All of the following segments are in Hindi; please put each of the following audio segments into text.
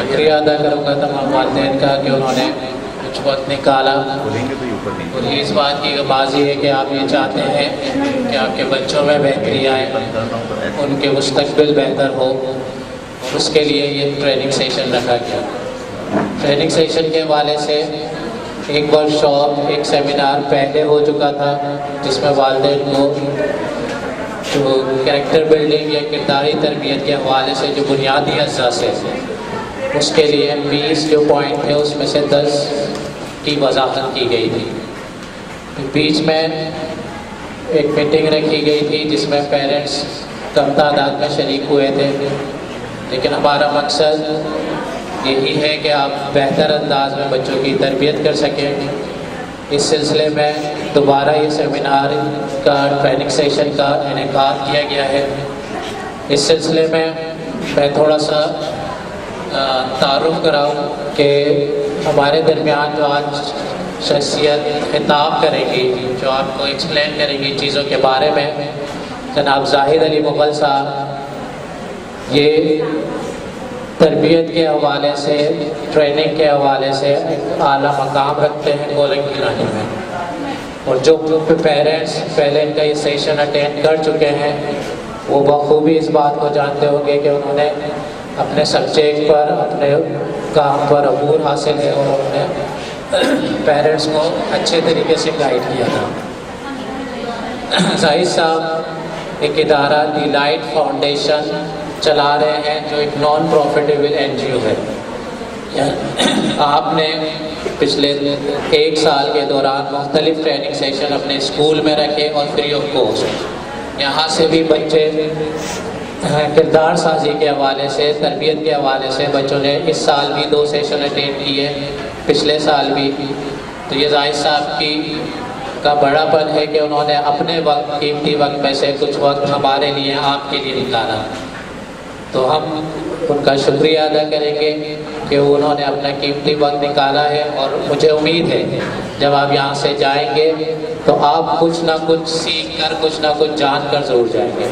शुक्रिया अदा करूँगा तमाम वालिदैन का कि उन्होंने कुछ वक्त निकाला। और इस बात की बाजी है कि आप ये चाहते हैं कि आपके बच्चों में बेहतरी आए, उनके मुस्तकबिल बेहतर हो, उसके लिए ये ट्रेनिंग सेशन रखा गया। ट्रेनिंग सेशन के हवाले से एक वर्कशॉप, एक सेमिनार पहले हो चुका था जिसमें वालिदैन को जो कैरेक्टर बिल्डिंग या किरदारी तरबियत के हवाले से जो बुनियादी अज्जा से उसके लिए 20 जो पॉइंट थे उसमें से 10 की वजाहत की गई थी। बीच में एक मीटिंग रखी गई थी जिसमें पेरेंट्स कम तादाद में शरीक हुए थे, लेकिन हमारा मकसद यही है कि आप बेहतर अंदाज में बच्चों की तरबियत कर सकें। इस सिलसिले में दोबारा ये सेमिनार का ट्रेनिंग सेशन का इनेकाद किया गया है। इस सिलसिले में मैं थोड़ा सा तारुफ कराऊँ कि हमारे दरमियान जो आज शख्सियत खिताब करेगी, जो आपको एक्सप्लेन करेगी चीज़ों के बारे में, जनाब जाहिद अली मुग़ल साहब, ये तरबियत के हवाले से, ट्रेनिंग के हवाले से आला मकाम रखते हैं कोलम गिरानी में। और जो पेरेंट्स पहले इनका ये सेशन अटेंड कर चुके हैं वो बखूबी इस बात को जानते होंगे कि उन्होंने अपने सब्जेक्ट पर, अपने काम पर अबूर हासिल है और उन्होंने पेरेंट्स को अच्छे तरीके से गाइड किया था। जाहिद साहब एक इदारा डिलाइट फाउंडेशन चला रहे हैं जो एक नॉन प्रॉफिटेबल NGO है। आपने पिछले 1 साल के दौरान मुख्तलिफ ट्रेनिंग सेशन अपने स्कूल में रखे और फ्री ऑफ कॉस्ट। यहाँ से भी बच्चे किरदार साजी के हवाले से, तरबियत के हवाले से बच्चों ने इस साल भी 2 सेशन अटेंड किए, पिछले साल भी। तो ये जाहिद साहब की का बड़ापन है कि उन्होंने अपने वक्त, कीमती वक्त में से कुछ वक्त हमारे लिए, आपके लिए निकाला। तो हम उनका शुक्रिया अदा करेंगे कि उन्होंने अपना कीमती वक्त निकाला है। और मुझे उम्मीद है जब आप यहाँ से जाएंगे तो आप कुछ ना कुछ सीख कर, कुछ ना कुछ जान कर ज़रूर जाएंगे।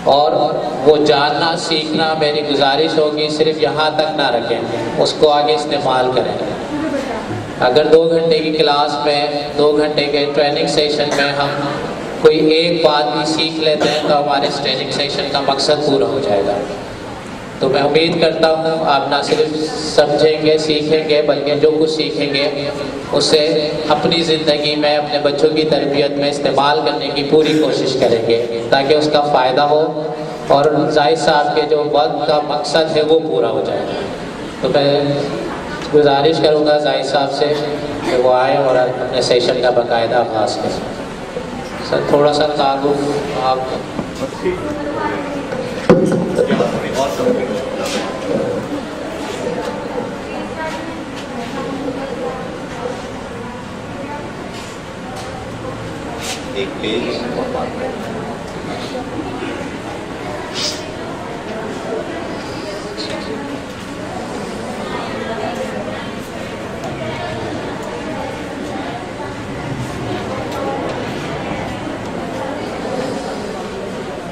और वो जानना, सीखना, मेरी गुजारिश होगी सिर्फ यहाँ तक ना रखें, उसको आगे इस्तेमाल करें। अगर 2 घंटे की क्लास में, 2 घंटे के ट्रेनिंग सेशन में हम कोई एक बात भी सीख लेते हैं तो हमारे ट्रेनिंग सेशन का मकसद पूरा हो जाएगा। तो मैं उम्मीद करता हूँ आप ना सिर्फ समझेंगे, सीखेंगे, बल्कि जो कुछ सीखेंगे उसे अपनी ज़िंदगी में, अपने बच्चों की तरबियत में इस्तेमाल करने की पूरी कोशिश करेंगे ताकि उसका फ़ायदा हो और जाहिद साहब के जो वक्त का मकसद है वो पूरा हो जाए। तो मैं गुजारिश करूँगा जाहिद साहब से कि वो आए और अपने सेशन का बाकायदा आगाज़ करें। सर थोड़ा सा तारुफ आप एक पेज और बात करें।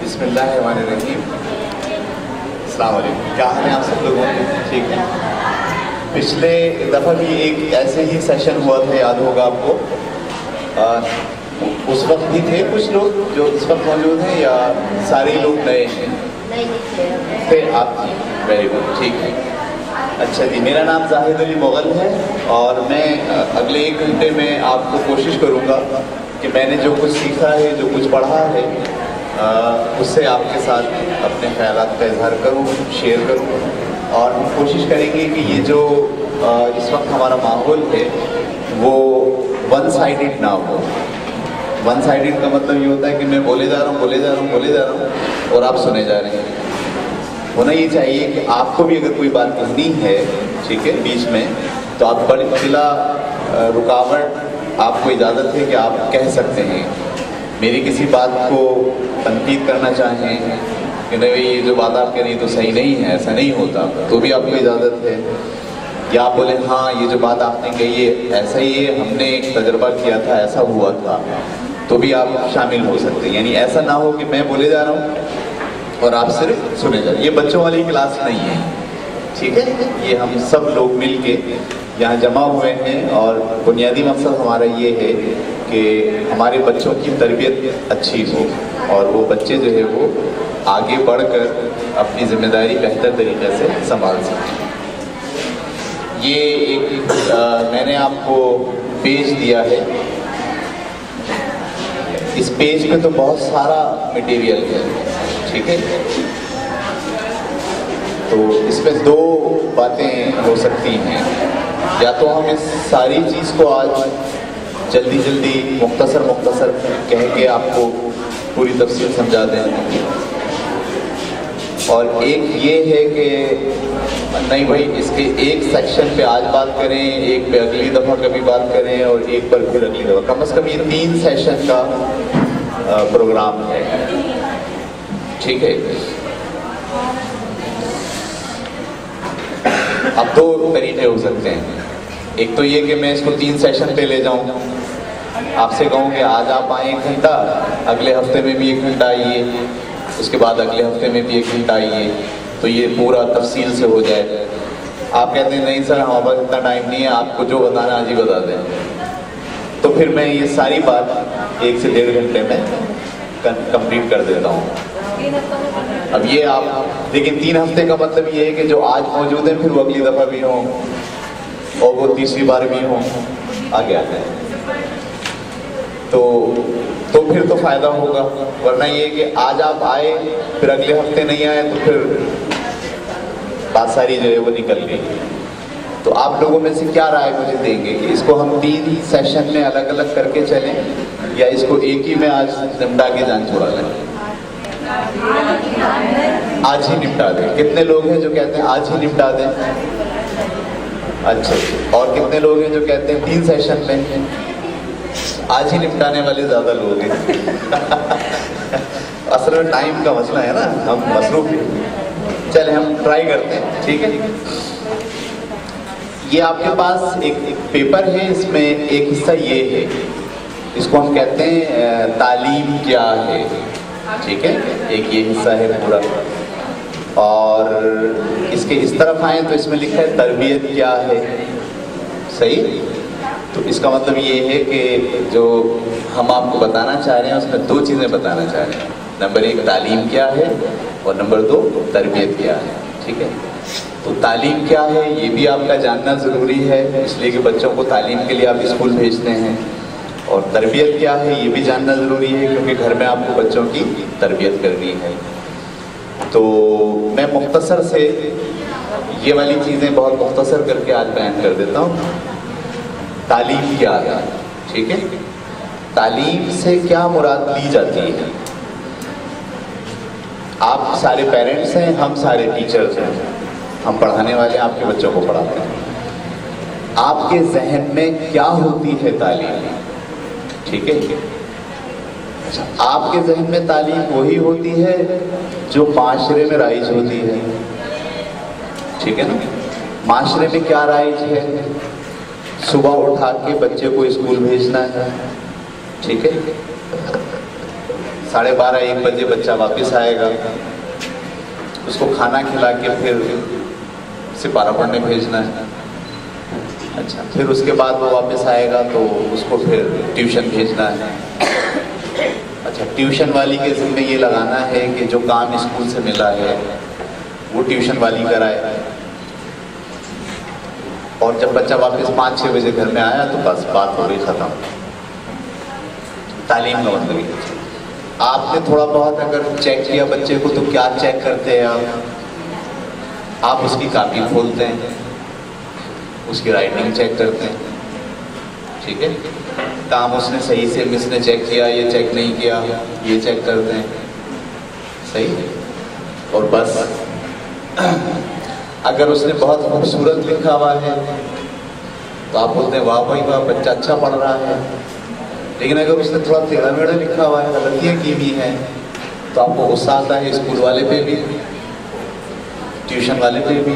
बिस्मिल्लाहिर्रहमानिर्रहीम। अस्सलाम वालेकुम। क्या हाल है आप सब लोगों के? ठीक है। पिछले दफ़ा भी एक ऐसे ही सेशन हुआ था, याद होगा आपको। उस वक्त भी थे कुछ लोग जो इस वक्त मौजूद हैं या सारे लोग नए हैं? थे आप? वेरी गुड, ठीक है। अच्छा जी, मेरा नाम जाहिद अली मुग़ल है और मैं अगले 1 घंटे में आपको कोशिश करूँगा कि मैंने जो कुछ सीखा है, जो कुछ पढ़ा है, उससे आपके साथ अपने ख्यालात का इजहार करूँ, शेयर करूँ। और हम कोशिश करेंगे कि ये जो इस वक्त हमारा माहौल है वो वन साइडेड ना हो। वन साइडेड का मतलब ये होता है कि मैं बोले जा रहा हूँ और आप सुने जा रहे हैं। होना ये चाहिए कि आपको भी अगर कोई बात कहनी है, ठीक है, बीच में, तो आप बिला रुकावट आपको इजाज़त है कि आप कह सकते हैं। मेरी किसी बात को तनकीद करना चाहें कि नहीं ये जो बात आप कह रही तो सही नहीं है, ऐसा नहीं होता, तो भी आपको इजाज़त है। या आप बोले हाँ ये जो बात आपने कही है ऐसा ही है, हमने एक तजर्बा किया था, ऐसा हुआ था, तो भी आप शामिल हो सकते हैं। यानी ऐसा ना हो कि मैं बोले जा रहा हूँ और आप सिर्फ सुने जा रहे हैं। ये बच्चों वाली क्लास नहीं है, ठीक है, ये हम सब लोग मिलके यहाँ जमा हुए हैं और बुनियादी मकसद हमारा ये है कि हमारे बच्चों की तरबियत अच्छी हो और वो बच्चे जो है वो आगे बढ़कर अपनी जिम्मेदारी बेहतर तरीके से संभाल सकें। ये एक मैंने आपको पेज दिया है, इस पेज पे तो बहुत सारा मटेरियल है, ठीक है। तो इसमें दो बातें हो सकती हैं, या तो हम इस सारी चीज़ को आज जल्दी जल्दी मुख्तसर कह के आपको पूरी तफसील समझा दें, और एक ये है कि नहीं भाई इसके एक सेक्शन पे आज बात करें, एक पे अगली दफ़ा कभी बात करें और एक पर फिर अगली दफ़ा। कम से कम ये 3 सेशन का प्रोग्राम है, ठीक है। अब 2 तरीके हो सकते हैं, एक तो ये कि मैं इसको 3 सेशन पे ले जाऊं, आपसे कहूं कि आज आप आए 1 घंटा, अगले हफ्ते में भी 1 घंटा आइए, उसके बाद अगले हफ्ते में भी 1 घंटा आइए, तो ये पूरा तफसील से हो जाए। आप कहते हैं नहीं सर हमारे पास इतना टाइम नहीं है, आपको जो बताना आज ही बता दें, तो फिर मैं ये सारी बात 1 से 1.5 घंटे में कंप्लीट कर देता हूँ। अब ये आप लेकिन 3 हफ्ते का मतलब ये है कि जो आज मौजूद है फिर वो अगली दफ़ा भी हों और वो तीसरी बार भी हों, आगे आते हैं तो फिर तो फ़ायदा होगा। वरना ये कि आज आप आए फिर अगले हफ्ते नहीं आए तो फिर बात सारी जो है वो निकल गई। तो आप लोगों में से क्या राय मुझे देंगे कि इसको हम 3 सेशन में अलग अलग करके चलें या इसको एक ही में आज निपटा के जान छोड़ा लें? आज ही निपटा दें। कितने लोग हैं जो कहते हैं आज ही निपटा दें? अच्छा, और कितने लोग हैं जो कहते हैं 3 सेशन में? आज ही निपटाने वाले ज़्यादा लोग हैं। असल में टाइम का मसला है ना, हम मसरूफ हैं। चले हम ट्राई करते हैं, ठीक है। ये आपके पास एक पेपर है, इसमें एक हिस्सा ये है, इसको हम कहते हैं तालीम क्या है, ठीक है। एक ये हिस्सा है पूरा, और इसके इस तरफ आए तो इसमें लिखा है तरबियत क्या है, सही। तो इसका मतलब ये है कि जो हम आपको बताना चाह रहे हैं उसमें 2 चीज़ें बताना चाह रहे हैं। नंबर 1 तालीम क्या है और नंबर 2 तरबियत क्या है, ठीक है। तो तालीम क्या है ये भी आपका जानना ज़रूरी है, इसलिए कि बच्चों को तालीम के लिए आप स्कूल भेजते हैं, और तरबियत क्या है ये भी जानना ज़रूरी है क्योंकि घर में आपको बच्चों की तरबियत करनी है। तो मैं मुख्तसर से ये वाली चीज़ें बहुत मुख्तसर करके आज बयान कर देता हूँ। तालीम क्या है, ठीक है। तालीम से क्या मुराद ली जाती है? आप सारे पेरेंट्स हैं, हम सारे टीचर्स हैं, हम पढ़ाने वाले आपके बच्चों को पढ़ाते हैं। आपके जहन में क्या होती है तालीम, ठीक है। आपके जहन में तालीम वही होती है जो माशरे में राइज होती है, ठीक है ना। माशरे में क्या राइज है? सुबह उठा के बच्चे को स्कूल भेजना है, ठीक है। 12:30-1 बजे बच्चा वापस आएगा, उसको खाना खिला के फिर सिपारा पढ़ने भेजना है। अच्छा, फिर उसके बाद वो वापस आएगा तो उसको फिर ट्यूशन भेजना है। अच्छा, ट्यूशन वाली के ज़िम्मे ये लगाना है कि जो काम स्कूल से मिला है वो ट्यूशन वाली कराए, और जब बच्चा वापस 5-6 बजे घर में आया तो बस बात हो गई ख़त्म। तालीम का मतलब ये। आपने थोड़ा बहुत अगर चेक किया बच्चे को तो क्या चेक करते हैं आप उसकी कापी खोलते हैं, उसकी राइटिंग चेक करते हैं, ठीक है। काम उसने सही से मिस ने चेक किया, ये चेक नहीं किया, ये चेक करते हैं, सही। और बस अगर उसने बहुत खूबसूरत लिखा हुआ है तो आप बोलते हैं वाह भाई वाह बच्चा अच्छा पढ़ रहा है। लेकिन अगर उसने थोड़ा टेढ़ा मेढ़ा लिखा हुआ है, गलतियाँ की भी हैं, तो आपको गुस्सा आता है स्कूल वाले पे भी, ट्यूशन वाले पे भी,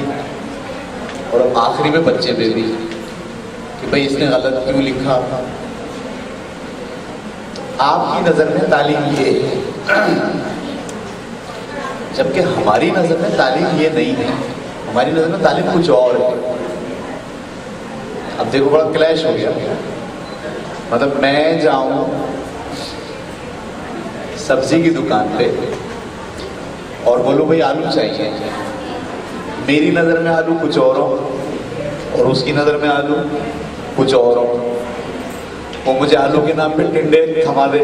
और आखिरी में बच्चे पे भी कि भाई इसने गलत क्यों लिखा। आपकी नज़र में तालीम ये है, जबकि हमारी नज़र में तालीम ये नहीं है। हमारी नजर में तालीम कुछ और है। अब देखो बड़ा क्लैश हो गया। मतलब मैं जाऊं सब्जी की दुकान पे और बोलो भाई आलू चाहिए, मेरी नजर में आलू कुछ और हो और उसकी नजर में आलू कुछ और हो। वो मुझे आलू के नाम पे टिंडे थमा दे,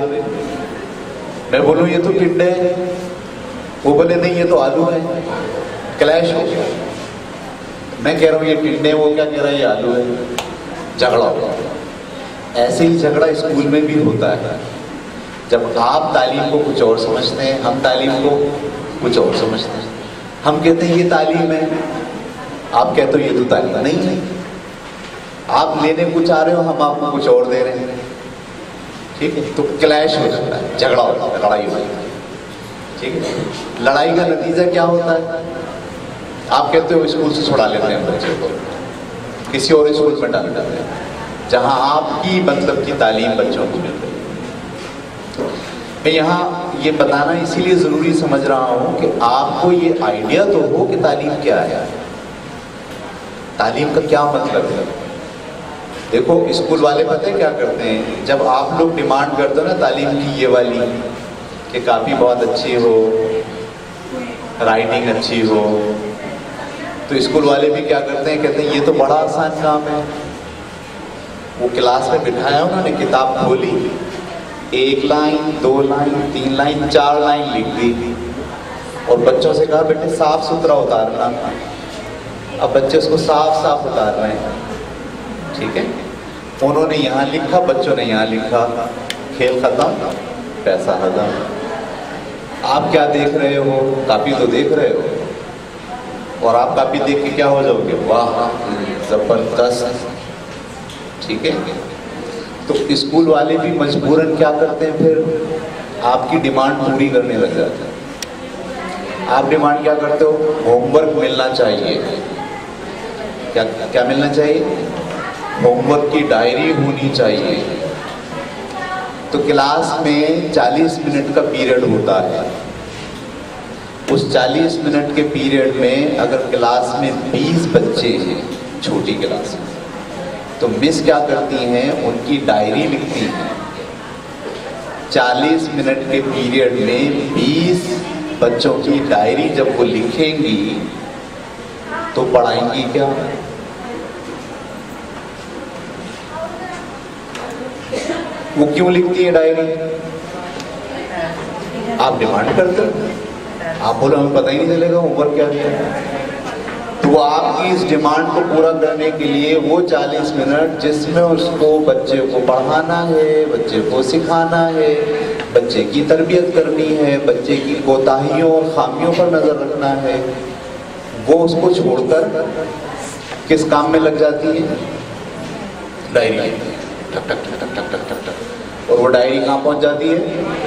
मैं बोलूं ये तो टिंडे है, वो बोले नहीं ये तो आलू है। क्लैश हो गया। मैं कह रहा हूं ये टिंडे, वो क्या कह रहा है ये आलू है, झगड़ा हो गया। ऐसे ही झगड़ा स्कूल में भी होता है। जब आप तालीम को कुछ और समझते हैं, हम तालीम को कुछ और समझते हैं। हम कहते हैं ये तालीम है, आप कहते हो ये तो तालीम नहीं है। आप लेने कुछ आ रहे हो, हम आपको कुछ और दे रहे हैं। ठीक है, तो क्लैश हो जाता है, झगड़ा होता है, लड़ाई होती है। ठीक है, लड़ाई का नतीजा क्या होता है? आप कहते हो स्कूल से छुड़ा लेते हैं बच्चे को, किसी और स्कूल में डाल देते हैं जहां आपकी मतलब की तालीम बच्चों को मिल रही है। मैं यहाँ ये बताना इसीलिए जरूरी समझ रहा हूं कि आपको ये आइडिया तो हो कि तालीम क्या है, तालीम का क्या मतलब है। देखो स्कूल वाले पता है क्या करते हैं, जब आप लोग डिमांड करते हो ना तालीम की ये वाली कि काफ़ी बहुत अच्छी हो, राइटिंग अच्छी हो, तो स्कूल वाले भी क्या करते हैं, कहते हैं ये तो बड़ा आसान काम है। वो क्लास में बिठाया उन्होंने, किताब खोली, 1 लाइन 2 लाइन 3 लाइन 4 लाइन लिख दी और बच्चों से कहा बेटे साफ सुथरा उतारना। अब बच्चे उसको साफ साफ उतार रहे हैं। ठीक है, उन्होंने यहाँ लिखा, बच्चों ने यहाँ लिखा, खेल खत्म, पैसा खत्म। आप क्या देख रहे हो? कापी तो देख रहे हो और आप कापी देख के क्या हो जाओगे, वाह जबरदस्त। ठीक है, तो स्कूल वाले भी मजबूरन क्या करते हैं, फिर आपकी डिमांड पूरी करने लग जाते हैं। आप डिमांड क्या करते हो? होमवर्क मिलना चाहिए। क्या क्या मिलना चाहिए? होमवर्क की डायरी होनी चाहिए। तो क्लास में 40 मिनट का पीरियड होता है। उस 40 मिनट के पीरियड में अगर क्लास में 20 बच्चे हैं, छोटी क्लास में, तो मिस क्या करती हैं, उनकी डायरी लिखती हैं। 40 मिनट के पीरियड में 20 बच्चों की डायरी जब वो लिखेंगी तो पढ़ाएंगी क्या? वो क्यों लिखती है डायरी? आप डिमांड करते हो, आप बोलो हमें पता ही नहीं चलेगा होमवर्क क्या है। तो आपकी इस डिमांड को पूरा करने के लिए वो 40 मिनट जिसमें उसको बच्चे को पढ़ाना है, बच्चे को सिखाना है, बच्चे की तरबियत करनी है, बच्चे की कोताहियों और खामियों पर नजर रखना है, वो उसको छोड़कर किस काम में लग जाती है? डायरी। टक टक टक टक टक टक टक। और वो डायरी कहाँ पहुंच जाती है?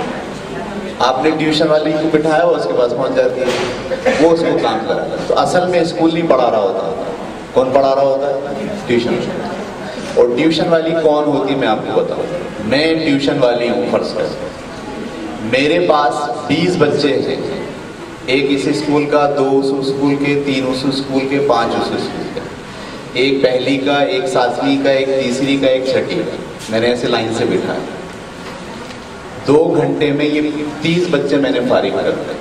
आपने ट्यूशन वाली को बिठाया हो, उसके पास पहुंच जाती है, वो उसको काम कराता है। तो असल में स्कूल नहीं पढ़ा रहा होता, कौन पढ़ा रहा होता है? ट्यूशन। और ट्यूशन वाली कौन होती है मैं आपको बताऊं। मैं ट्यूशन वाली हूँ, फर्स्ट क्लास। मेरे पास 20 बच्चे हैं, एक इस स्कूल का, 2 उस स्कूल के, 3 उस स्कूल के, 5 उस स्कूल के, एक पहली का, एक 7वीं का, एक तीसरी का, एक छठी का। मैंने ऐसे लाइन से बिठाया। 2 घंटे में ये 30 बच्चे मैंने फारिग कर दिए,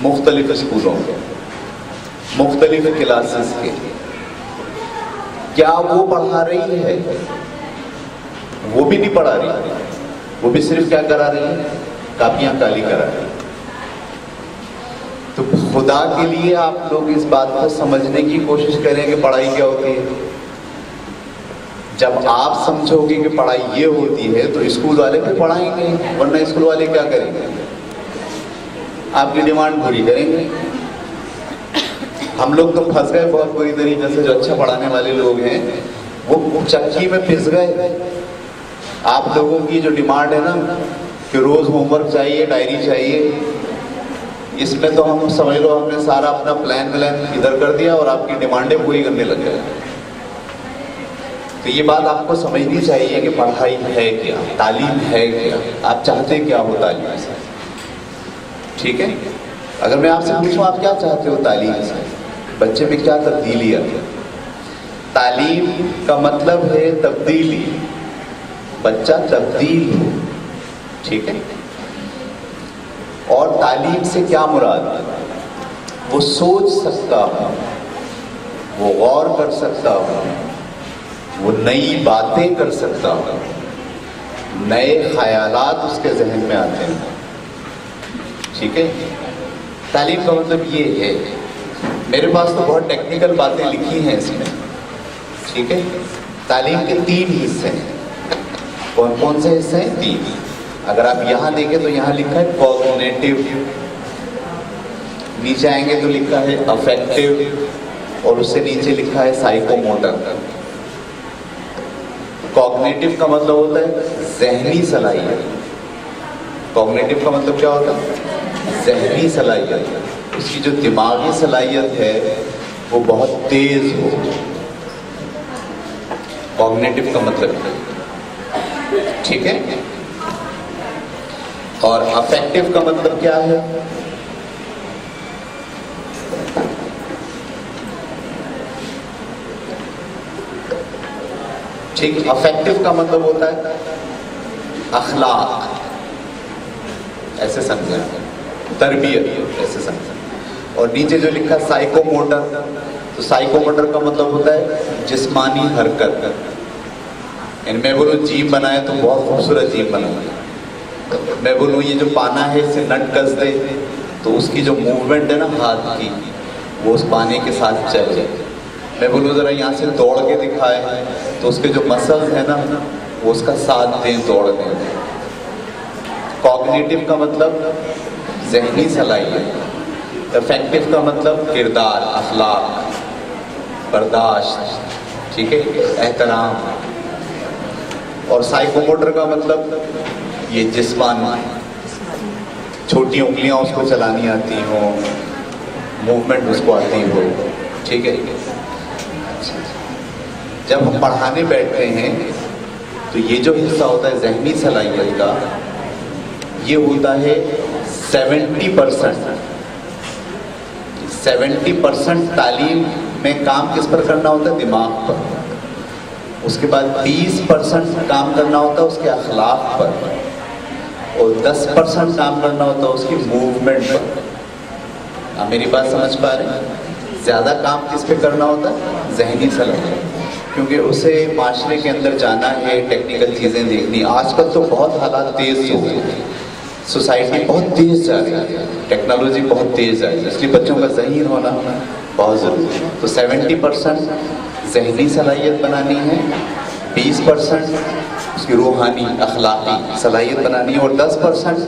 मुख्तलिफ स्कूलों के, मुख्तलिफ क्लासेस के। क्या वो पढ़ा रही है? वो भी नहीं पढ़ा रही, वो भी सिर्फ क्या करा रही है? कापियां काली करा रही है। तो खुदा के लिए आप लोग इस बात को समझने की कोशिश करें कि पढ़ाई क्या होती है। जब आप समझोगे कि पढ़ाई ये होती है तो स्कूल वाले भी पढ़ाएंगे, वरना स्कूल वाले क्या करेंगे? आपकी डिमांड पूरी करेंगे। हम लोग तो फंस गए बहुत बुरी तरीके से, जो अच्छा पढ़ाने वाले लोग हैं वो चक्की में पिस गए। आप लोगों की जो डिमांड है ना कि रोज होमवर्क चाहिए, डायरी चाहिए, इसमें तो हम समझ लो हमने सारा अपना प्लान इधर कर दिया और आपकी डिमांडें पूरी करने लग गए। तो ये बात आपको समझनी चाहिए कि पढ़ाई है क्या, तालीम है क्या, आप चाहते क्या हो तालीम से। ठीक है, अगर मैं आपसे पूछूं आप क्या चाहते हो तालीम से, बच्चे में क्या तब्दीली आई है। तालीम का मतलब है तब्दीली, बच्चा तब्दील हो, ठीक है। और तालीम से क्या मुराद है? वो सोच सकता हो, वो गौर कर सकता हो, वो नई बातें कर सकता हो, नए ख्यालात उसके जहन में आते हैं, ठीक है। तालीम का मतलब ये है। मेरे पास तो बहुत टेक्निकल बातें लिखी हैं इसमें, ठीक है। तालीम के 3 हिस्से हैं। कौन कौन से हिस्से हैं? 3। अगर आप यहाँ देखें तो यहाँ लिखा है कॉग्निटिव, नीचे आएंगे तो लिखा है अफेक्टिव, और उससे नीचे लिखा है साइकोमोटर। कॉग्निटिव का मतलब होता है जहनी सलाहियत। कॉग्निटिव का मतलब क्या होता है? जहनी सलाहियत। उसकी जो दिमागी सलाहियत है वो बहुत तेज हो, कॉग्निटिव का मतलब है, ठीक है। और अफेक्टिव का मतलब क्या है? ठीक, अफेक्टिव का मतलब होता है अखलाक, ऐसे समझें, तरबियत, ऐसे समझें। और नीचे जो लिखा साइकोमोटर, तो साइकोमोटर का मतलब होता है जिस्मानी हरकत। मैं बोलूँ जीभ बनाए तो बहुत खूबसूरत जीभ बनाए, मैं बोलूँ ये जो पाना है इसे नट कस दे, तो उसकी जो मूवमेंट है ना हाथ की, वो उस पाने के साथ चले। मैं बोलूँ ज़रा यहाँ से दौड़ के दिखाए, तो उसके जो मसल्स हैं ना वो उसका साथ दें, दौड़ दें। कॉग्निटिव का मतलब जहनी सलाहियत, अफेक्टिव का मतलब किरदार, अखलाक, बर्दाश्त, ठीक है, एहतराम। और साइकोमोटर का मतलब ये जिस्मानी, छोटी उंगलियां उसको चलानी आती हो, मूवमेंट उसको आती हो, ठीक है। जब हम पढ़ाने बैठते हैं तो ये जो हिस्सा होता है जहनी सलाहियत का, ये होता है 70%। 70% तालीम में काम किस पर करना होता है? दिमाग पर। उसके बाद 20% काम करना होता है उसके अखलाक पर, और 10% काम करना होता है उसकी मूवमेंट पर। आप मेरी बात समझ पा रहे हैं? ज़्यादा काम किस पे करना होता है? जहनी सलाहियत, क्योंकि उसे माशरे के अंदर जाना है, टेक्निकल चीज़ें देखनी। आजकल तो बहुत हालात तेज़ हो गए, सोसाइटी बहुत तेज़ जा रही है, टेक्नोलॉजी बहुत तेज़ जा रही है, इसलिए बच्चों का ज़हीन होना बहुत ज़रूरी है। तो 70% जहनी सलाहियत बनानी है, 20% उसकी रूहानी अखलाकी सलाहियत बनानी है, और 10%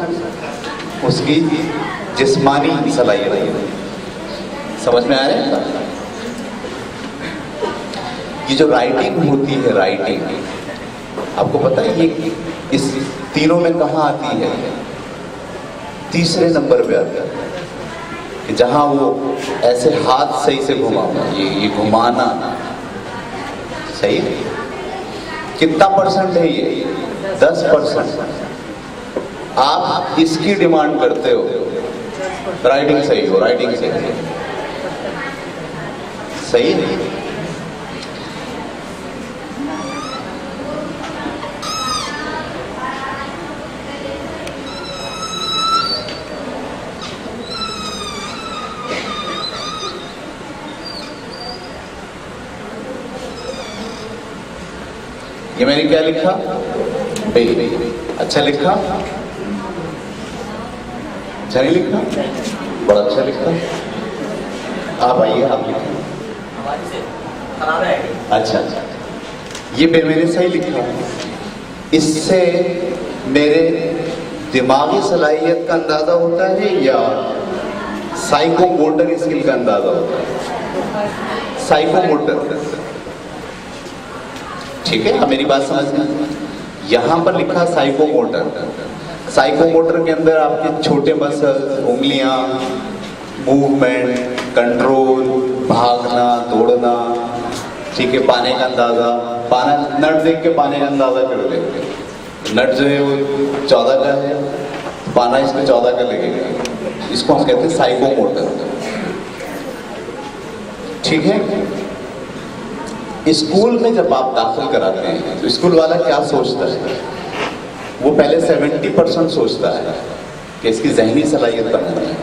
उसकी जिस्मानी सलाहियत। समझ में आ रहा है? ये जो राइटिंग होती है, राइटिंग आपको पता है ये इस तीनों में कहाँ आती है? तीसरे नंबर पे आता है, कि जहाँ वो ऐसे हाथ सही से घुमाना, ये घुमाना सही है। कितना परसेंट है ये? 10%। आप इसकी डिमांड करते हो, राइटिंग सही हो, राइटिंग सही है, सही है। ये मैंने क्या लिखा? बे। अच्छा लिखा? अच्छा नहीं लिखा? बड़ा अच्छा लिखा। आप आइए, आप लिखिए। अच्छा, ये बे मैंने सही लिखा। इससे मेरे दिमागी सलाहियत का अंदाजा होता है या साइकोमोटर स्किल का अंदाजा होता है? साइकोमोटर, ठीक है। अब मेरी बात समझना, यहाँ पर लिखा साइकोमोटर। साइकोमोटर के अंदर आपके छोटे मसल, उंगलियां, मूवमेंट, कंट्रोल, भागना, दौड़ना, ठीक है, पाने का अंदाजा, पाना नट देख के पाने का अंदाजा कर लेंगे। नट जो है वो 14 का है, पाना इसमें 14 का लगेगा। इसको हम कहते हैं साइकोमोटर। ठीक है। स्कूल में जब आप दाखिल कराते हैं तो स्कूल वाला क्या सोचता है? वो पहले 70% सोचता है कि इसकी ज़हनी सलाहियत बनानी है,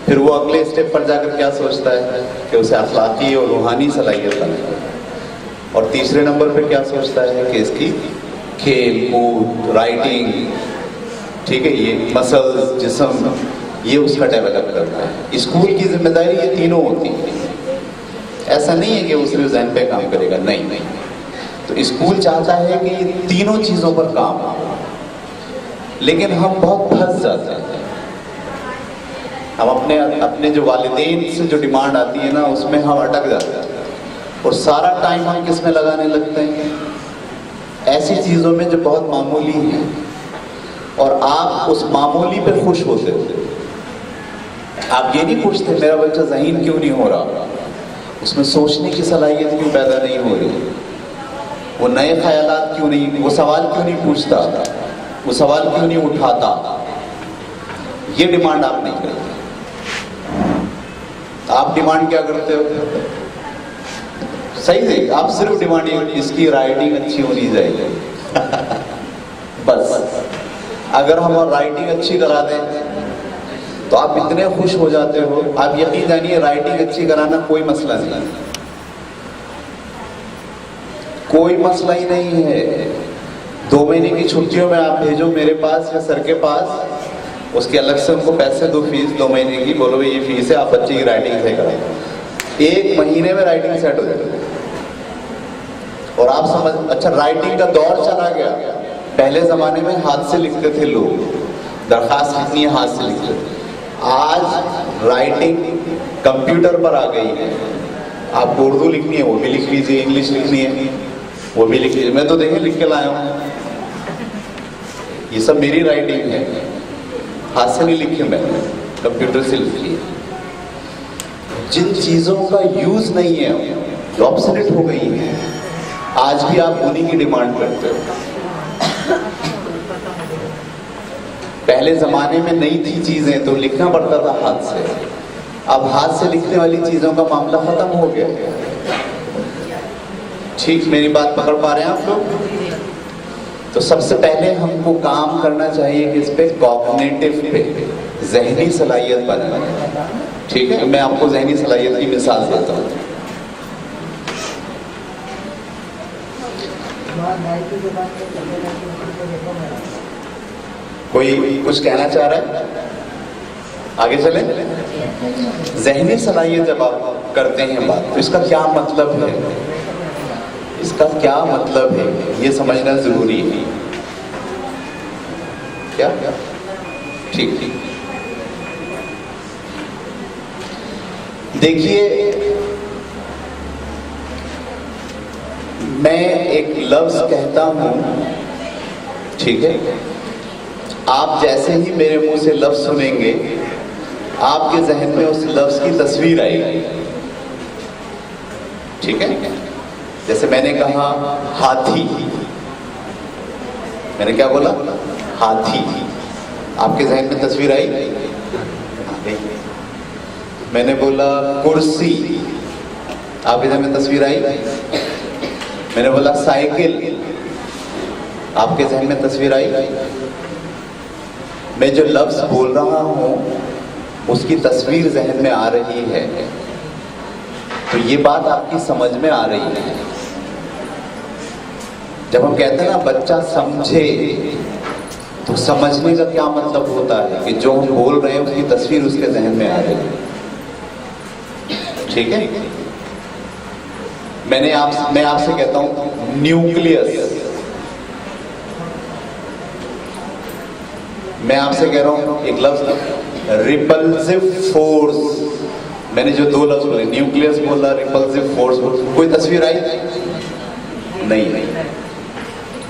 फिर वो अगले स्टेप पर जाकर क्या सोचता है कि उसे अखलाकी और रूहानी सलाहियत बनानी है, और तीसरे नंबर पे क्या सोचता है कि इसकी खेल कूद, राइटिंग, ठीक है, ये मसल्स, जिस्म, ये उसका डेवलप करता है। स्कूल की जिम्मेदारी ये तीनों होती है। ऐसा नहीं है कि वो सिर्फ ज़हन पे काम करेगा, नहीं। तो स्कूल चाहता है कि ये तीनों चीज़ों पर काम हो, लेकिन हम बहुत फंस जाते हैं। हम अपने जो वालिदैन से जो डिमांड आती है ना, उसमें हम अटक जाते हैं और सारा टाइम हम किस में लगाने लगते हैं? ऐसी चीज़ों में जो बहुत मामूली है, और आप उस मामूली पे खुश होते हो। आप ये नहीं पूछते मेरा बच्चा ज़हीन क्यों नहीं हो रहा, उसमें सोचने की सलाहियत क्यों पैदा नहीं हो रही, वो नए ख्यालात क्यों नहीं, वो सवाल क्यों नहीं पूछता, वो सवाल क्यों नहीं उठाता। ये डिमांड आप नहीं करते। आप डिमांड क्या करते हो? सही है, आप सिर्फ डिमांड इसकी राइटिंग अच्छी होनी चाहिए बस। अगर हम राइटिंग अच्छी करा दें तो आप इतने खुश हो जाते हो, आप यकीन जानिए राइटिंग अच्छी कराना कोई मसला नहीं, कोई मसला ही नहीं है। 2 महीने की छुट्टियों में आप भेजो मेरे पास या सर के पास, उसके अलग से उनको पैसे दो, फीस 2 महीने की, बोलो ये फीस है, आप बच्चे की राइटिंग सही कराओ। 1 महीने में राइटिंग सेट हो जाएगी। और आप समझ, अच्छा राइटिंग का दौर चला गया। पहले जमाने में हाथ से लिखते थे लोग, दरखास्त लिखनी है हाथ से लिखते थे। आज राइटिंग कंप्यूटर पर आ गई है। आपको उर्दू लिखनी है वो भी लिख लीजिए, इंग्लिश लिखनी है वो भी लिख लीजिए। मैं तो देखे लिख के लाया हूँ, ये सब मेरी राइटिंग है, हाथ से नहीं लिखी मैंने, कंप्यूटर से लिखी है। जिन चीज़ों का यूज नहीं है, जो ऑब्सोलेट हो गई है, आज भी आप उन्हीं की डिमांड करते हो। पहले जमाने में नहीं थी चीजें तो लिखना पड़ता था हाथ से, अब हाथ से लिखने वाली चीजों का मामला खत्म हो गया। ठीक मेरी बात पकड़ पा रहे हैं आप लोग? तो सबसे पहले हमको काम करना चाहिए कि इस पे कॉग्निटिव पे, ज़हनी सलाहियत बनाना। ठीक है, मैं आपको ज़हनी सलाहियत की मिसाल देता हूँ। कोई कुछ कहना चाह रहा है? आगे चले। ज़हनी सलाहियत जब आप करते हैं बात, तो इसका क्या मतलब है, इसका क्या मतलब है, ये समझना जरूरी है। क्या? ठीक ठीक। देखिए, मैं एक लफ्ज कहता हूं, ठीक है, आप जैसे ही मेरे मुंह से लफ्ज सुनेंगे, आपके जहन में उस लफ्ज की तस्वीर आएगी। ठीक है, जैसे मैंने कहा हाथी, मैंने क्या बोला? हाथी। आपके जहन में तस्वीर आई? मैंने बोला कुर्सी, आपके जहन में तस्वीर आई? मैंने बोला साइकिल, आपके जहन में तस्वीर आई? मैं जो लफ्ज बोल रहा हूं उसकी तस्वीर जहन में आ रही है, तो ये बात आपकी समझ में आ रही है। जब हम कहते हैं ना बच्चा समझे, तो समझने का क्या मतलब होता है कि जो हम बोल रहे हैं उसकी तस्वीर उसके जहन में आ रही है। ठीक है, मैं आपसे कहता हूं न्यूक्लियस, मैं आपसे कह रहा हूं एक लफ्ज रिपल्सिव फोर्स। मैंने जो 2 लफ्ज बोले, न्यूक्लियस बोला, रिपल्सिव फोर्स बोला, कोई तस्वीर आई? नहीं।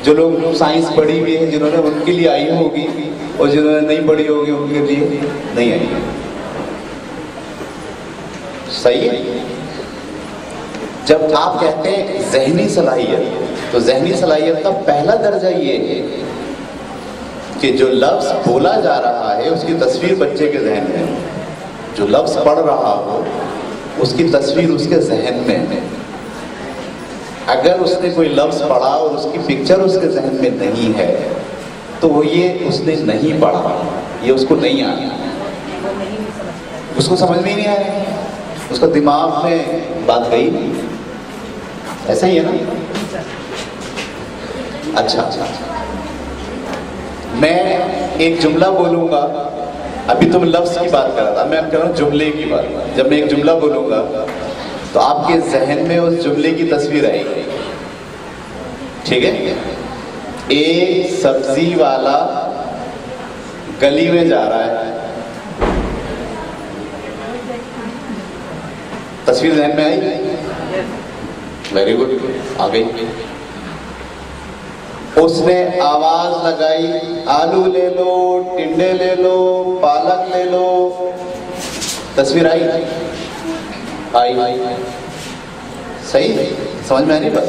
जो लोग साइंस पढ़ी हुई है, जिन्होंने, उनके लिए आई होगी, और जिन्होंने नहीं पढ़ी होगी उनके लिए नहीं आई। सही है। जब आप कहते हैं ज़हनी सलाहियत, तो ज़हनी सलाहियत का पहला दर्जा ये है कि जो लफ्ज बोला जा रहा है उसकी तस्वीर बच्चे के जहन में, जो लफ्ज पढ़ रहा हो उसकी तस्वीर उसके जहन में है। अगर उसने कोई लफ्ज पढ़ा और उसकी पिक्चर उसके जहन में नहीं है तो वो ये उसने नहीं पढ़ा, ये उसको नहीं आया, उसको समझ में ही नहीं आया, उसका दिमाग में बात गई नहीं। ऐसा ही है ना? अच्छा, मैं एक जुमला बोलूंगा, अभी तुम लफ्ज की बात कर रहा था, मैं कर रहा हूं जुमले की बात। जब मैं एक जुमला बोलूंगा तो आपके जहन में उस जुमले की तस्वीर आएगी, ठीक है? एक सब्जी वाला गली में जा रहा है, तस्वीर जहन में आई? वेरी गुड, आ गई। उसने आवाज लगाई, आलू ले लो, टिंडे ले लो, पालक ले लो, तस्वीर आई? सही, समझ में आ रही बात?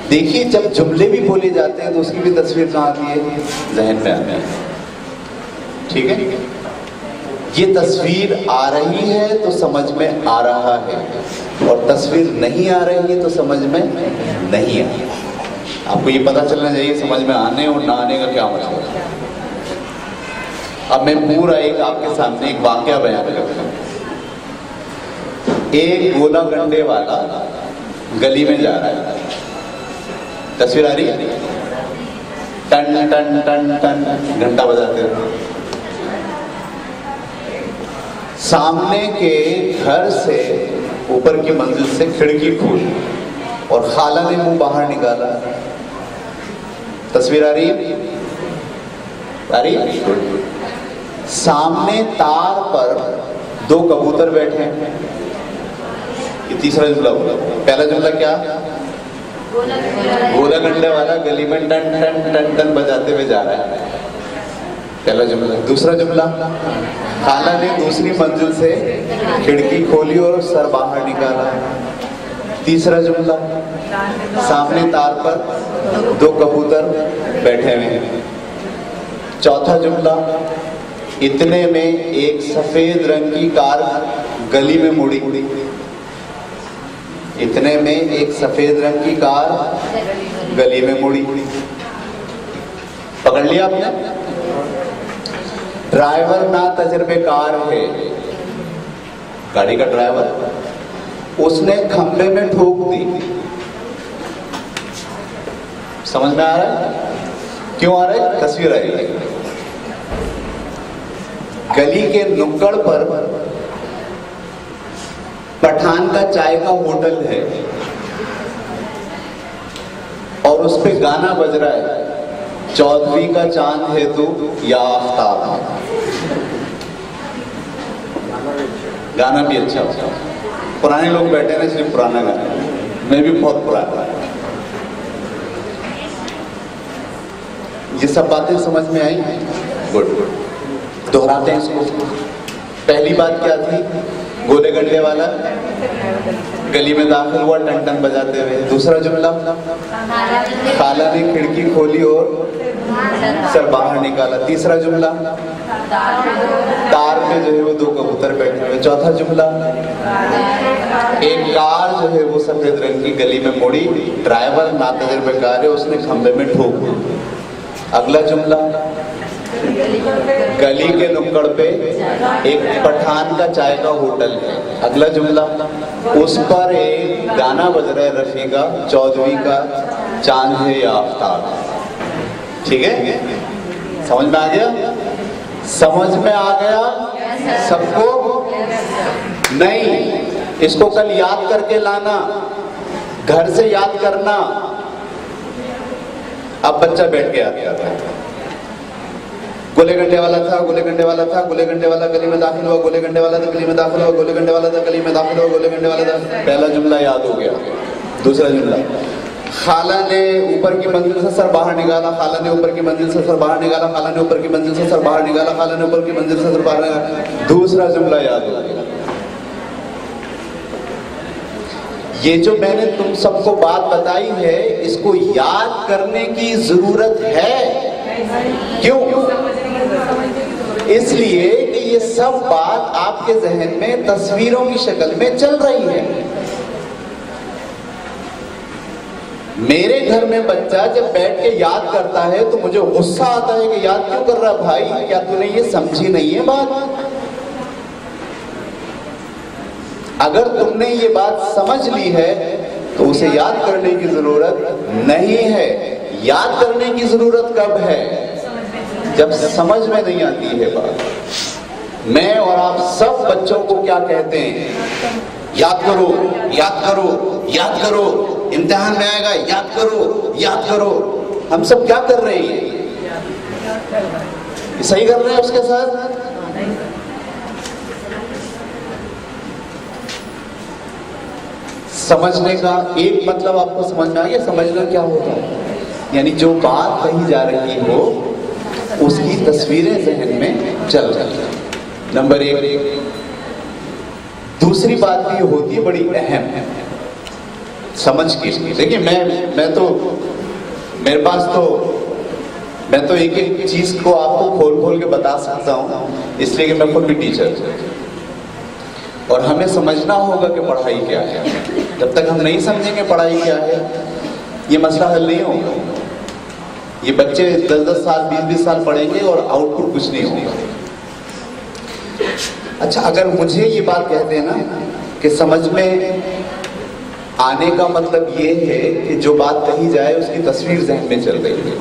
देखिए, जब जुमले भी बोले जाते हैं तो उसकी भी तस्वीर कहाँ आती है? जहन में आती है, ठीक है? ये तस्वीर आ रही है तो समझ में आ रहा है, और तस्वीर नहीं आ रही है तो समझ में नहीं है। आपको ये पता चलना चाहिए समझ में आने और ना आने का क्या मतलब है। अब मैं पूरा एक आपके सामने एक वाकया बयान करता हूँ। एक गोला गंडे वाला गली में जा रहा है, तस्वीर आ रही है? टन टन टन टन घंटा बजाते हैं। सामने के घर से ऊपर की मंजिल से खिड़की खोली और खाला ने मुंह बाहर निकाला, तस्वीर आ रही है? आ रही है? सामने तार पर दो कबूतर बैठे हैं। ये तीसरा जुमला बोला। पहला जुमला क्या? गोला गंडे वाला गली में टन टन टन टन बजाते हुए जा रहा है, पहला जुमला। दूसरा जुमला, खाला ने दूसरी मंजिल से खिड़की खोली और सर बाहर निकाला। तीसरा जुमला, सामने तार पर दो कबूतर बैठे हुए हैं। चौथा जुमला, इतने में एक सफेद रंग की कार गली में मुड़ी। इतने में एक सफेद रंग की कार गली में मुड़ी। पकड़ लिया आपने? ड्राइवर ना तजुर्बेकार है, गाड़ी का ड्राइवर, उसने खंबे में ठोक दी। समझ में आ रहा है? क्यों आ रहा है? तस्वीर आ रही है। गली के नुक्कड़ पर पठान का चाय का होटल है और उस पे गाना बज रहा है, चौधरी का चांद है तू या आफ्ताब। गाना भी अच्छा होता है। पुराने लोग बैठे ना, इसलिए पुराना गाना, मैं भी बहुत पुराना। ये सब बातें समझ में आई? गुड, दोहराते हैं इसको। पहली बात क्या थी? गोले गंडे वाला गली में दाखिल हुआ टन टन बजाते हुए। दूसरा जुमला, खाला ने खिड़की खोली और सर बाहर निकाला। तीसरा जुमला, तार में जो है वो दो कबूतर बैठे हुए। चौथा जुमला, एक कार जो है वो सफेद रंग की गली में मुड़ी, ड्राइवर ना तजुर्बेकार है, उसने खंबे में ठोक दी। अगला जुमला, गली के नुक्कड़ पे एक पठान का चाय का होटल है। अगला जुमला, उस पर एक गाना बज रहा है रफी का, चौधरी का चांद है या आफ्ताब। ठीक है? समझ में आ गया? समझ में आ गया सबको? नहीं, इसको कल याद करके लाना, घर से याद करना। अब बच्चा बैठ के याद करता है। गोले गंडे वाला था, गोले गंडे वाला था, गोले गंडे वाला गली में दाखिल हुआ, गोले गंडे वाला था गली में दाखिल हुआ, गोले गंडे वाला था गली में दाखिल हुआ, गोले गंडे वाला था। पहला जुमला याद हो गया। दूसरा जुमला, खाला ने ऊपर की मंजिल से सर बाहर निकाला, खाला ने ऊपर की मंजिल से सर बाहर निकाला, खाला ने ऊपर की मंजिल से सर बाहर निकाला, खाला ने ऊपर की मंजिल से सर बाहर निकाला। दूसरा जुमला याद हो गया। ये जो मैंने तुम सबको बात बताई है, इसको याद करने की जरूरत है। क्यों? इसलिए कि ये सब बात आपके जहन में तस्वीरों की शक्ल में चल रही है। मेरे घर में बच्चा जब बैठ के याद करता है तो मुझे गुस्सा आता है कि याद क्यों कर रहा भाई, क्या तूने ये समझी नहीं है बात? अगर तुमने ये बात समझ ली है तो उसे याद करने की जरूरत नहीं है। याद करने की जरूरत कब है? जब समझ में नहीं आती है बात। मैं और आप सब बच्चों को क्या कहते हैं? याद करो, याद करो, याद करो, इम्तिहान में आएगा, याद करो, याद करो। हम सब क्या कर रहे हैं? सही कर रहे हैं उसके साथ? समझने का एक मतलब आपको समझ में आ गया? समझना क्या होता है? यानी जो बात कही जा रही हो उसकी तस्वीरें जहन में चल रही है। नंबर एक। दूसरी बात भी होती है बड़ी अहम समझ की। देखिए मैं तो मेरे पास तो मैं तो एक एक चीज को आपको खोल खोल के बता सकता हूँ, इसलिए कि मैं खुद भी टीचर हूँ। और हमें समझना होगा कि पढ़ाई क्या है। जब तक हम नहीं समझेंगे पढ़ाई क्या है, ये मसला हल नहीं होगा। ये बच्चे 10-10 साल 20-20 साल पढ़ेंगे और आउटपुट कुछ नहीं होगा। अच्छा, अगर मुझे ये बात कहते हैं ना कि समझ में आने का मतलब ये है कि जो बात कही जाए उसकी तस्वीर जहन में चल रही है।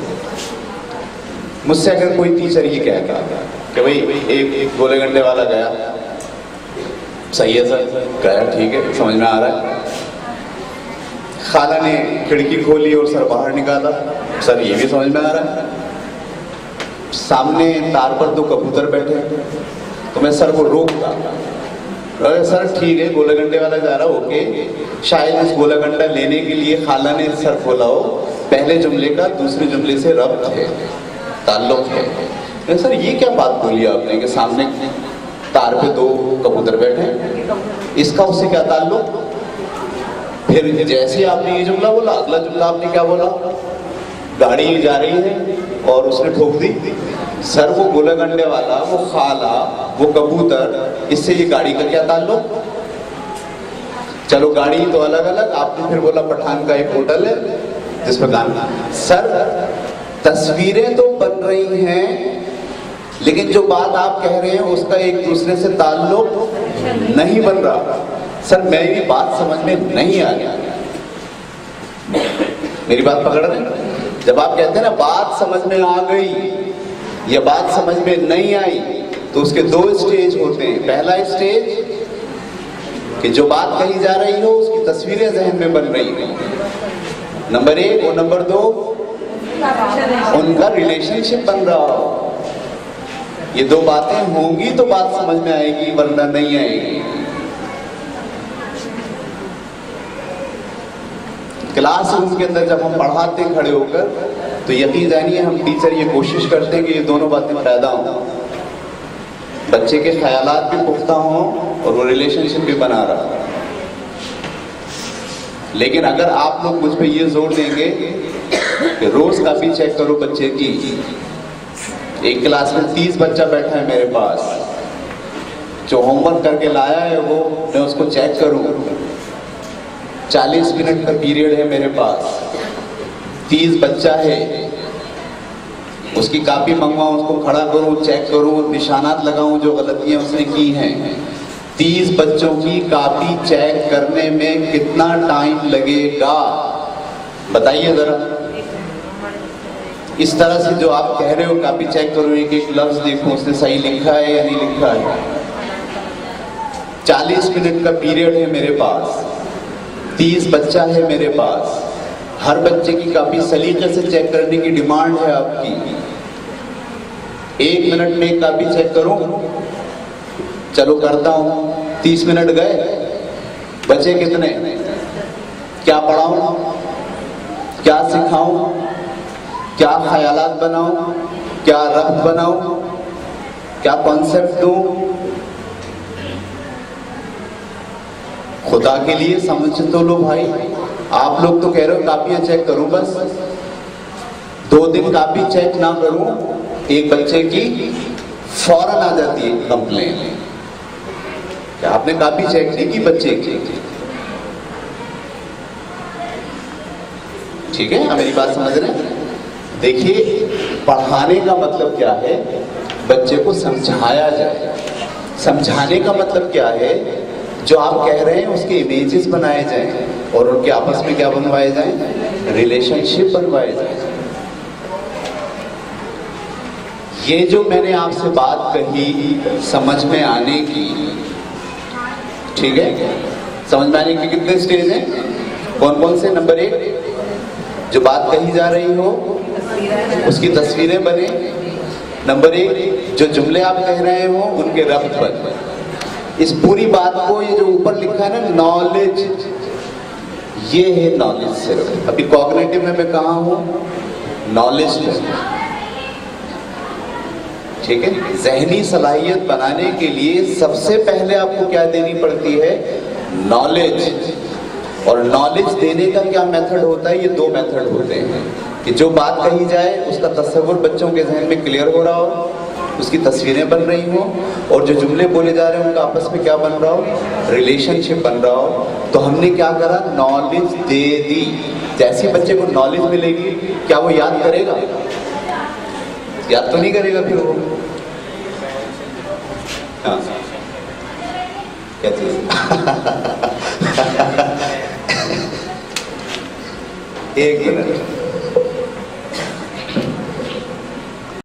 मुझसे अगर कोई टीचर ये कहता कि भाई एक गोले गंडे वाला गया, सही है सर, गया ठीक है, समझ में आ रहा है। खाला ने खिड़की खोली और सर बाहर निकाला, सर ये भी समझ में आ रहा है। सामने तार पर 2 कबूतर बैठे, तो मैं सर को रोकता, अरे सर ठीक है, गोला गंडे वाला जा रहा, ओके। शायद इस गोला गंडा लेने के लिए खाला ने सर खोला हो, पहले जुमले का दूसरे जुमले से रब्त है, ताल्लुक है। सर ये क्या बात बोली आपने कि सामने तार पे 2 कबूतर बैठे, इसका उससे क्या ताल्लुक? फिर जैसे आपने ये जुमला बोला, अगला जुमला आपने क्या बोला? गाड़ी जा रही है और उसने ठोक दी। सर वो गोला गंडे वाला, वो खाला, वो कबूतर, इससे ये गाड़ी का क्या ताल्लुक? चलो गाड़ी तो अलग अलग, आपने फिर बोला पठान का एक होटल है जिसमें गाना। सर तस्वीरें तो बन रही हैं, लेकिन जो बात आप कह रहे हैं उसका एक दूसरे से ताल्लुक नहीं बन रहा। सर मेरी बात समझ में नहीं आ गया, मेरी बात पकड़ रहे हैं? जब आप कहते हैं ना बात समझ में आ गई या बात समझ में नहीं आई, तो उसके 2 स्टेज होते हैं। पहला स्टेज कि जो बात कही जा रही हो उसकी तस्वीरें जहन में बन रही हैं, नंबर 1। और नंबर 2 उनका रिलेशनशिप बन रहा हो। ये 2 बातें होंगी तो बात समझ में आएगी, वरना नहीं आएगी। क्लासरूम के अंदर जब हम पढ़ाते हैं खड़े होकर, तो यकीन जानिए हम टीचर ये कोशिश करते हैं कि ये दोनों बातें पैदा हों, बच्चे के ख्यालात भी पुख्ता हों और वो रिलेशनशिप भी बना रहा है। लेकिन अगर आप लोग मुझ पे ये जोर देंगे कि रोज कॉपी चेक करो बच्चे की, एक क्लास में 30 बच्चा बैठा है मेरे पास, जो होमवर्क करके लाया है वो मैं उसको चेक करूं, 40 मिनट का पीरियड है मेरे पास, 30 बच्चा है, उसकी कॉपी मंगवाऊं, उसको खड़ा करूं, चेक करूं, निशानात लगाऊं जो गलतियां उसने की हैं। 30 बच्चों की कॉपी चेक करने में कितना टाइम लगेगा बताइए जरा। इस तरह से जो आप कह रहे हो कॉपी चेक करो, एक एक लफ्ज देखो उसने सही लिखा है या नहीं लिखा है। 40 मिनट का पीरियड है मेरे पास, 30 बच्चा है मेरे पास, हर बच्चे की कॉपी सलीके से चेक करने की डिमांड है आपकी। 1 मिनट में एक कॉपी चेक करूं, चलो करता हूं। 30 मिनट गए, बचे कितने? क्या पढ़ाऊं, क्या सिखाऊं, क्या ख्यालात बनाऊं, क्या रब्त बनाऊं, क्या कॉन्सेप्ट दूं? खुदा के लिए समझ तो लो भाई। आप लोग तो कह रहे हो कॉपियां चेक करूं, बस 2 दिन कॉपी चेक ना करूं, एक बच्चे की फौरन आ जाती है कंप्लेन। क्या आपने कॉपी चेक नहीं की बच्चे की? ठीक है, आप मेरी बात समझ रहे हैं? देखिए, पढ़ाने का मतलब क्या है? बच्चे को समझाया जाए। समझाने का मतलब क्या है? जो आप कह रहे हैं उसके इमेजेस बनाए जाएं और उनके आपस में क्या बनवाए जाएं? रिलेशनशिप बनवाए जाएं। ये जो मैंने आपसे बात कही समझ में आने की, ठीक है, समझ में आने के कितने स्टेज हैं? कौन कौन से? नंबर 1, जो बात कही जा रही हो उसकी तस्वीरें बने। नंबर 1, जो जुमले आप कह रहे हो उनके रब्त बने। इस पूरी बात को, ये जो ऊपर लिखा है ना नॉलेज, ये है नॉलेज सिर्फ। अभी कॉग्निटिव में मैं कहाँ हूँ? नॉलेज में। ठीक है, ज़हनी सलाहियत बनाने के लिए सबसे पहले आपको क्या देनी पड़ती है? नॉलेज। और नॉलेज देने का क्या मेथड होता है? ये 2 मेथड होते हैं कि जो बात कही जाए उसका तस्वुर बच्चों के जहन में क्लियर हो रहा हो, उसकी तस्वीरें बन रही हो, और जो जुमले बोले जा रहे हैं उनका आपस में क्या बन रहा हो? रिलेशनशिप बन रहा हो। तो हमने क्या करा? नॉलेज दे दी। जैसे बच्चे को नॉलेज मिलेगी, क्या वो याद करेगा? याद तो नहीं करेगा फिर वो। हाँ, क्या चीज? एक मिनट।